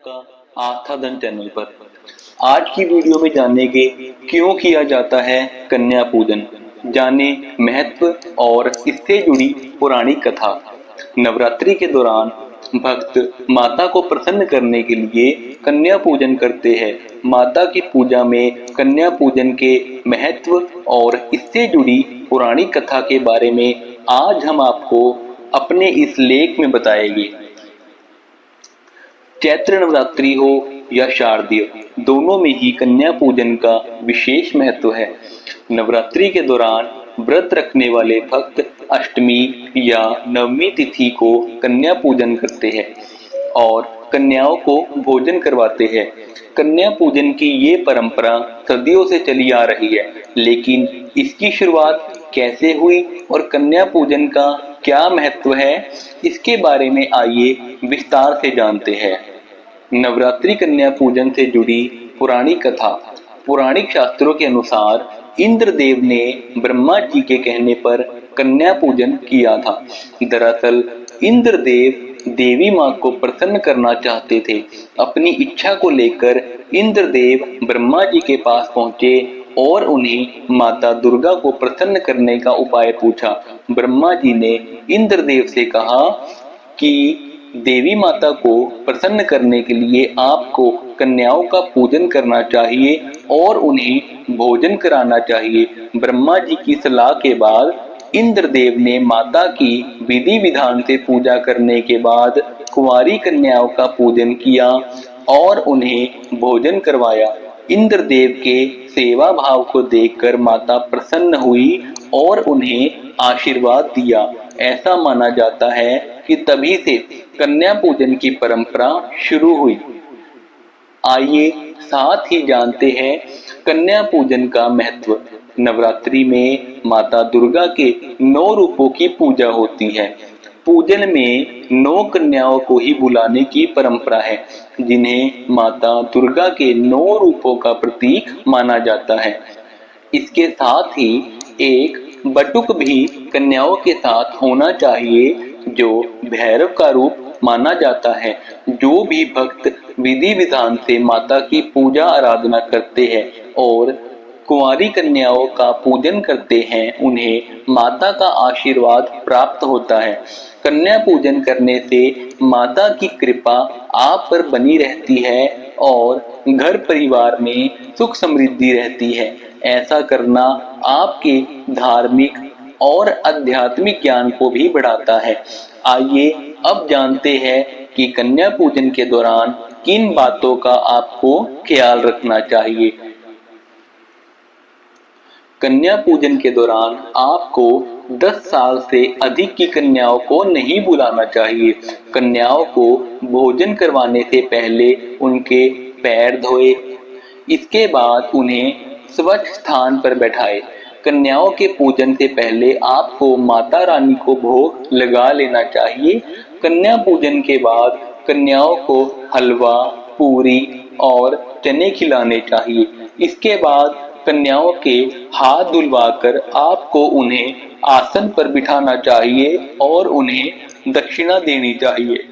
आपका आस्था धन चैनल पर। आज की वीडियो में जानेंगे क्यों किया जाता है कन्या पूजन। जाने महत्व और इससे जुड़ी पुरानी कथा। नवरात्रि के दौरान भक्त माता को प्रसन्न करने के लिए कन्या पूजन करते हैं। माता की पूजा में कन्या पूजन के महत्व और इससे जुड़ी पुरानी कथा के बारे में आज हम आपको अपने इस लेख में बताएंगे। चैत्र नवरात्रि हो या शारदीय, दोनों में ही कन्या पूजन का विशेष महत्व है। नवरात्रि के दौरान व्रत रखने वाले भक्त अष्टमी या नवमी तिथि को कन्या पूजन करते हैं और कन्याओं को भोजन करवाते हैं। कन्या पूजन की ये परंपरा सदियों से चली आ रही है, लेकिन इसकी शुरुआत कैसे हुई और कन्या पूजन का क्या महत्व है, इसके बारे में आइए विस्तार से जानते हैं। नवरात्रि कन्या पूजन से जुड़ी पुरानी कथा। पौराणिक शास्त्रों के अनुसार इंद्रदेव ने ब्रह्मा जी के कहने पर कन्या पूजन किया था। दरअसल इंद्रदेव देवी माँ को प्रसन्न करना चाहते थे। अपनी इच्छा को लेकर इंद्रदेव ब्रह्मा जी के पास पहुंचे और उन्हें माता दुर्गा को प्रसन्न करने का उपाय पूछा। ब्रह्मा जी ने इंद्रदेव से कहा कि देवी माता को प्रसन्न करने के लिए आपको कन्याओं का पूजन करना चाहिए और उन्हें भोजन कराना चाहिए। ब्रह्मा जी की सलाह के बाद इंद्रदेव ने माता की विधि विधान से पूजा करने के बाद कुंवारी कन्याओं का पूजन किया और उन्हें भोजन करवाया। इंद्रदेव के सेवा भाव को देखकर माता प्रसन्न हुई और उन्हें आशीर्वाद दिया। ऐसा माना जाता है कि तभी से कन्या पूजन की परंपरा शुरू हुई। आइए साथ ही जानते हैं कन्या पूजन का महत्व। नवरात्रि में माता दुर्गा के 9 रूपों की पूजा होती है। पूजन में 9 कन्याओं को ही बुलाने की परंपरा है, जिन्हें माता दुर्गा के 9 रूपों का प्रतीक माना जाता है। इसके साथ ही एक बटुक भी कन्याओं के साथ होना चाहिए, जो भैरव का रूप माना जाता है। जो भी भक्त विधि विधान से माता की पूजा आराधना करते हैं और कुंवारी कन्याओं का पूजन करते हैं, उन्हें माता का आशीर्वाद प्राप्त होता है। कन्या पूजन करने से माता की कृपा आप पर बनी रहती है और घर परिवार में सुख समृद्धि रहती है। ऐसा करना आपके धार्मिक और आध्यात्मिक ज्ञान को भी बढ़ाता है। आइए अब जानते हैं कि कन्या पूजन के दौरान किन बातों का आपको ख्याल रखना चाहिए। कन्या पूजन के दौरान आपको 10 साल से अधिक की कन्याओं को नहीं बुलाना चाहिए। कन्याओं को भोजन करवाने से पहले उनके पैर धोए, इसके बाद उन्हें स्वच्छ स्थान पर बैठाए। कन्याओं के पूजन से पहले आपको माता रानी को भोग लगा लेना चाहिए। कन्या पूजन के बाद कन्याओं को हलवा, पूरी और चने खिलाने चाहिए। इसके बाद कन्याओं के हाथ धुलवाकर आपको उन्हें आसन पर बिठाना चाहिए और उन्हें दक्षिणा देनी चाहिए।